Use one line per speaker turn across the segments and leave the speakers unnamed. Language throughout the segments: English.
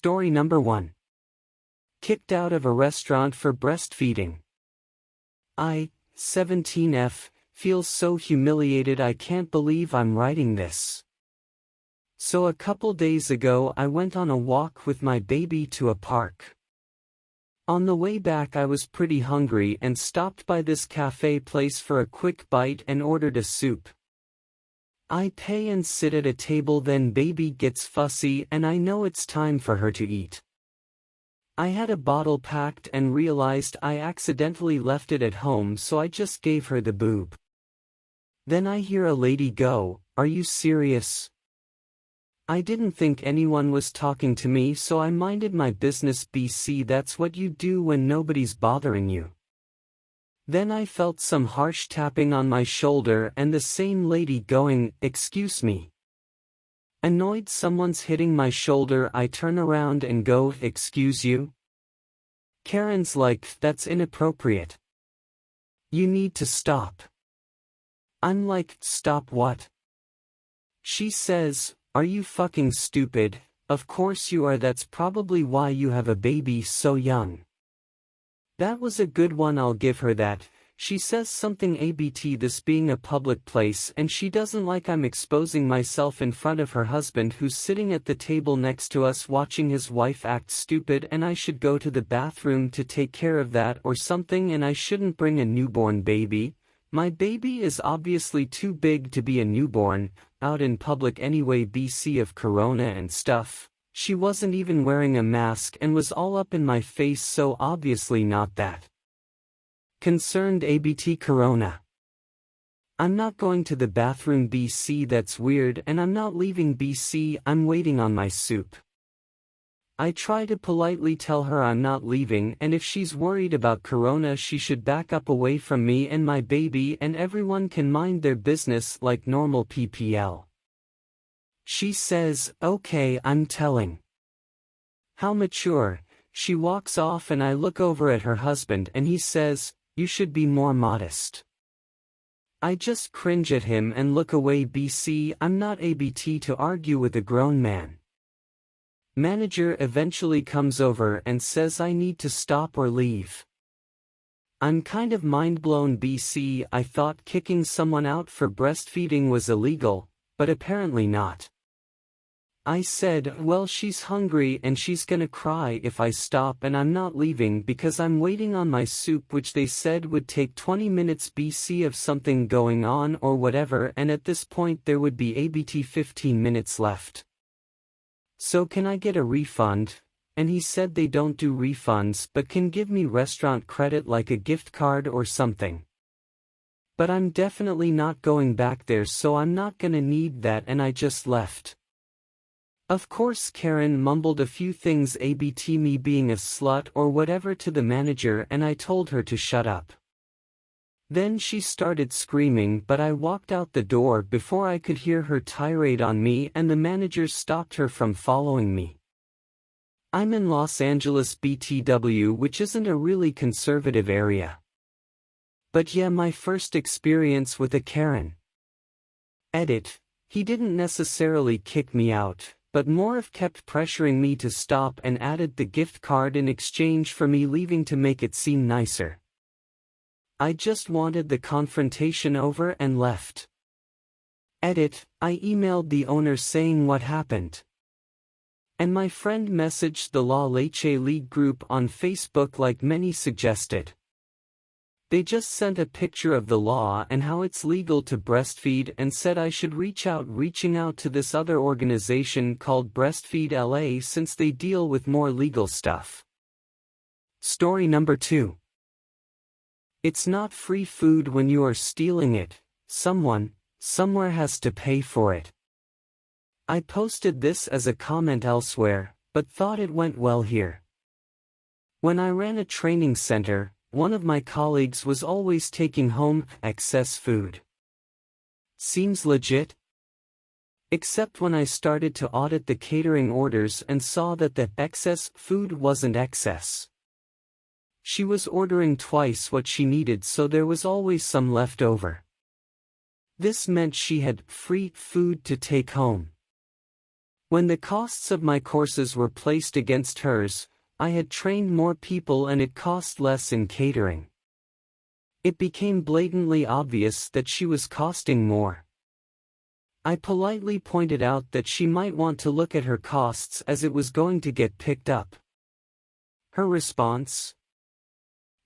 Story number 1. Kicked out of a restaurant for breastfeeding. I, 17F, feel so humiliated I can't believe I'm writing this. So a couple days ago I went on a walk with my baby to a park. On the way back I was pretty hungry and stopped by this cafe place for a quick bite and ordered a soup. I pay and sit at a table, then baby gets fussy and I know it's time for her to eat. I had a bottle packed and realized I accidentally left it at home, so I just gave her the boob. Then I hear a lady go, "Are you serious?" I didn't think anyone was talking to me, so I minded my business. BC, that's what you do when nobody's bothering you. Then I felt some harsh tapping on my shoulder and the same lady going, "Excuse me." Annoyed someone's hitting my shoulder, I turn around and go, "Excuse you?" Karen's like, "That's inappropriate. You need to stop." I'm like, "Stop what?" She says, "Are you fucking stupid? Of course you are, that's probably why you have a baby so young." That was a good one, I'll give her that. She says something ABT, this being a public place, and she doesn't like I'm exposing myself in front of her husband who's sitting at the table next to us watching his wife act stupid, and I should go to the bathroom to take care of that or something, and I shouldn't bring a newborn baby. My baby is obviously too big to be a newborn, out in public anyway, BC of corona and stuff. She wasn't even wearing a mask and was all up in my face, so obviously not that concerned. ABT corona. I'm not going to the bathroom, BC, that's weird, and I'm not leaving, BC, I'm waiting on my soup. I try to politely tell her I'm not leaving, and if she's worried about corona she should back up away from me and my baby and everyone can mind their business like normal PPL. She says, "Okay, I'm telling." How mature. She walks off and I look over at her husband and he says, "You should be more modest." I just cringe at him and look away. BC, I'm not ABT to argue with a grown man. Manager eventually comes over and says I need to stop or leave. I'm kind of mind blown. BC, I thought kicking someone out for breastfeeding was illegal, but apparently not. I said, "Well, she's hungry and she's gonna cry if I stop, and I'm not leaving because I'm waiting on my soup, which they said would take 20 minutes BC of something going on or whatever, and at this point there would be ABT 15 minutes left. So can I get a refund?" And he said they don't do refunds but can give me restaurant credit like a gift card or something. But I'm definitely not going back there, so I'm not gonna need that, and I just left. Of course Karen mumbled a few things, ABT me being a slut or whatever, to the manager, and I told her to shut up. Then she started screaming, but I walked out the door before I could hear her tirade on me, and the manager stopped her from following me. I'm in Los Angeles, BTW, which isn't a really conservative area. But yeah, my first experience with a Karen. Edit. He didn't necessarily kick me out, but more of kept pressuring me to stop and added the gift card in exchange for me leaving to make it seem nicer. I just wanted the confrontation over and left. Edit. I emailed the owner saying what happened. And my friend messaged the La Leche League group on Facebook like many suggested. They just sent a picture of the law and how it's legal to breastfeed and said I should reaching out to this other organization called Breastfeed LA since they deal with more legal stuff. Story number 2. It's not free food when you are stealing it. Someone, somewhere has to pay for it. I posted this as a comment elsewhere, but thought it went well here. When I ran a training center, one of my colleagues was always taking home excess food. Seems legit? Except when I started to audit the catering orders and saw that the excess food wasn't excess. She was ordering twice what she needed, so there was always some left over. This meant she had free food to take home. When the costs of my courses were placed against hers, I had trained more people and it cost less in catering. It became blatantly obvious that she was costing more. I politely pointed out that she might want to look at her costs as it was going to get picked up. Her response?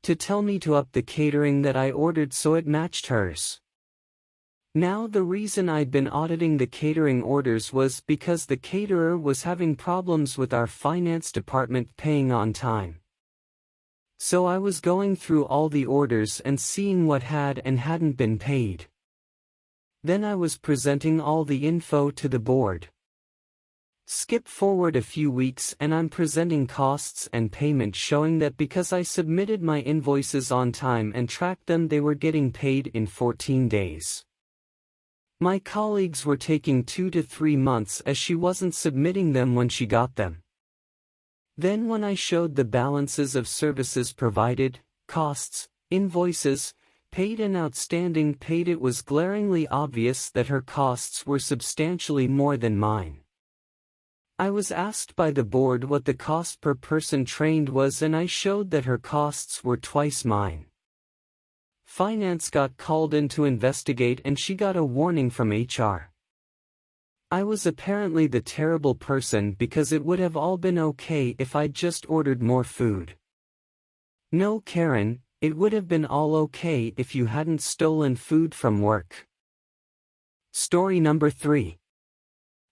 To tell me to up the catering that I ordered so it matched hers. Now the reason I'd been auditing the catering orders was because the caterer was having problems with our finance department paying on time. So I was going through all the orders and seeing what had and hadn't been paid. Then I was presenting all the info to the board. Skip forward a few weeks and I'm presenting costs and payment showing that because I submitted my invoices on time and tracked them, they were getting paid in 14 days. My colleagues were taking 2 to 3 months as she wasn't submitting them when she got them. Then when I showed the balances of services provided, costs, invoices, paid and outstanding paid, it was glaringly obvious that her costs were substantially more than mine. I was asked by the board what the cost per person trained was and I showed that her costs were twice mine. Finance got called in to investigate and she got a warning from HR. I was apparently the terrible person because it would have all been okay if I'd just ordered more food. No, Karen, it would have been all okay if you hadn't stolen food from work. Story number 3.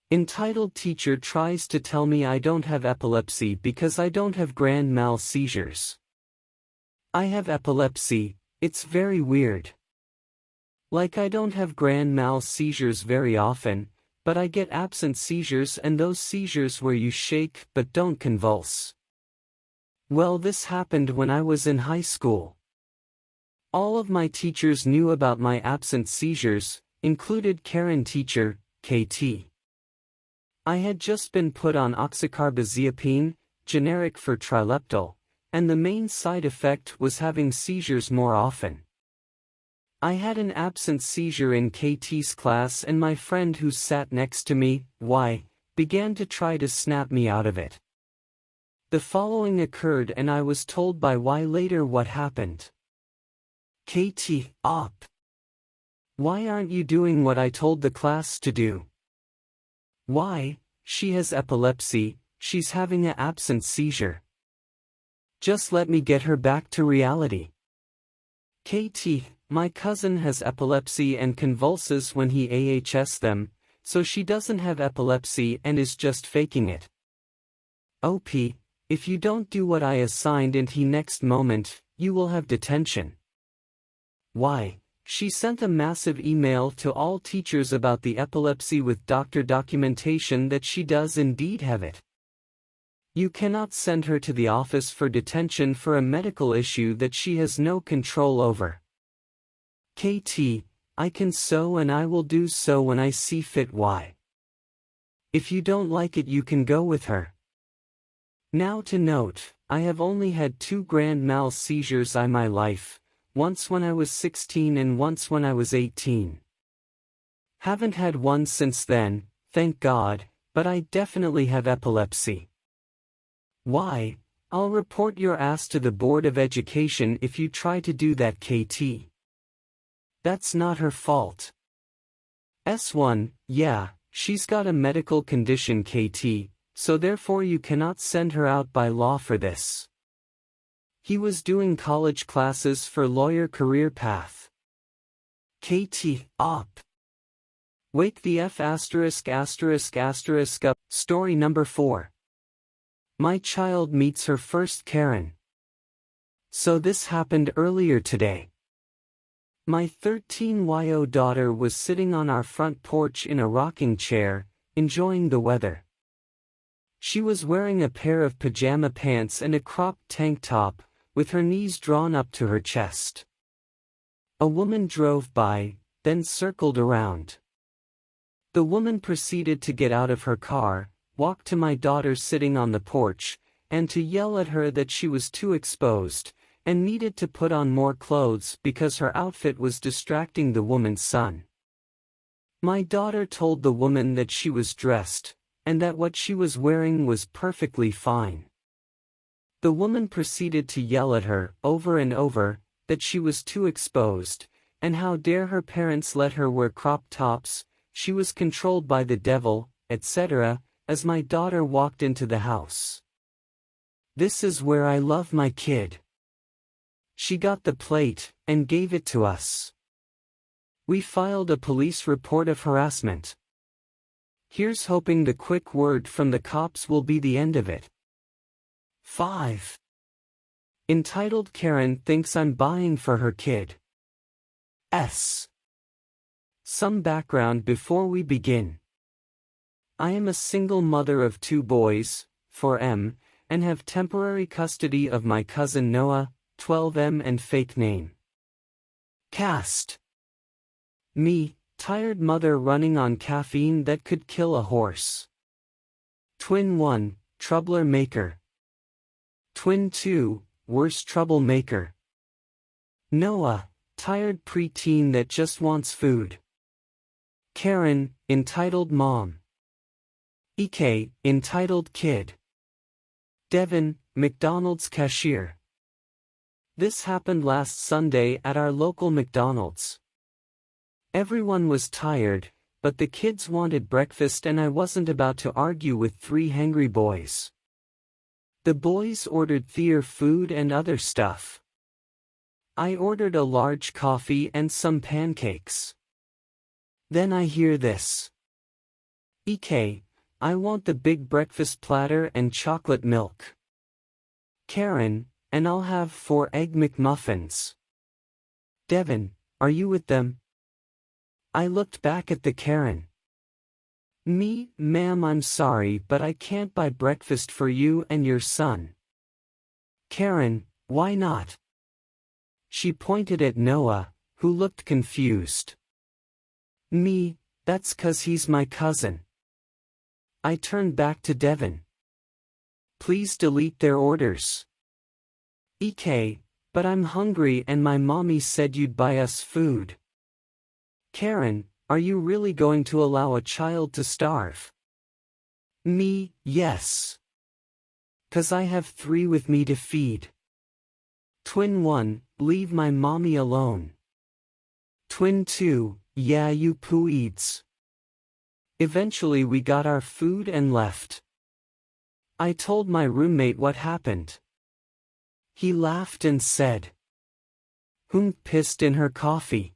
Entitled teacher tries to tell me I don't have epilepsy because I don't have grand mal seizures. I have epilepsy, it's very weird. Like I don't have grand mal seizures very often, but I get absent seizures, and those seizures where you shake but don't convulse. Well, this happened when I was in high school. All of my teachers knew about my absent seizures, included Karen teacher, KT. I had just been put on oxycarbazepine, generic for trileptal, and the main side effect was having seizures more often. I had an absent seizure in KT's class and my friend who sat next to me, began to try to snap me out of it. The following occurred and I was told by later what happened. KT, op. Why aren't you doing what I told the class to do? Why, she has epilepsy, she's having an absent seizure. Just let me get her back to reality. KT, my cousin has epilepsy and convulses when he AHS them, so she doesn't have epilepsy and is just faking it. OP, if you don't do what I assigned in the next moment, you will have detention. Why? She sent a massive email to all teachers about the epilepsy with doctor documentation that she does indeed have it. You cannot send her to the office for detention for a medical issue that she has no control over. KT, I can so and I will do so when I see fit. Why? If you don't like it, you can go with her. Now to note, I have only had 2 grand mal seizures in my life, once when I was 16 and once when I was 18. Haven't had one since then, thank God, but I definitely have epilepsy. Why? I'll report your ass to the Board of Education if you try to do that, KT. That's not her fault. S1, yeah, she's got a medical condition, KT, so therefore you cannot send her out by law for this. He was doing college classes for lawyer career path. KT, op. Wake the F *******. Story number 4. My child meets her first Karen. So this happened earlier today. My 13-year-old daughter was sitting on our front porch in a rocking chair, enjoying the weather. She was wearing a pair of pajama pants and a cropped tank top, with her knees drawn up to her chest. A woman drove by, then circled around. The woman proceeded to get out of her car, walk to my daughter sitting on the porch, and to yell at her that she was too exposed, and needed to put on more clothes because her outfit was distracting the woman's son. My daughter told the woman that she was dressed, and that what she was wearing was perfectly fine. The woman proceeded to yell at her, over and over, that she was too exposed, and how dare her parents let her wear crop tops, she was controlled by the devil, etc., as my daughter walked into the house. "This is where I love my kid." She got the plate, and gave it to us. We filed a police report of harassment. Here's hoping the quick word from the cops will be the end of it. 5. Entitled Karen thinks I'm buying for her kid. Some background before we begin. I am a single mother of 2 boys, 4M, and have temporary custody of my cousin Noah, 12M and fake name. Cast. Me, tired mother running on caffeine that could kill a horse. Twin 1, troubler maker. Twin 2, worst troublemaker. Noah, tired preteen that just wants food. Karen, entitled mom. EK, entitled kid. Devin, McDonald's cashier. This happened last Sunday at our local McDonald's. Everyone was tired, but the kids wanted breakfast and I wasn't about to argue with 3 hangry boys. The boys ordered their food and other stuff. I ordered a large coffee and some pancakes. Then I hear this. EK, I want the big breakfast platter and chocolate milk. Karen, and I'll have 4 egg McMuffins. Devin, are you with them? I looked back at the Karen. Me, ma'am, I'm sorry, but I can't buy breakfast for you and your son. Karen, why not? She pointed at Noah, who looked confused. Me, that's 'cause he's my cousin. I turned back to Devin. Please delete their orders. EK, but I'm hungry and my mommy said you'd buy us food. Karen, are you really going to allow a child to starve? Me, yes. 'Cause I have 3 with me to feed. Twin 1, leave my mommy alone. Twin 2, yeah, you poo eats. Eventually we got our food and left. I told my roommate what happened. He laughed and said, "Whom pissed in her coffee?"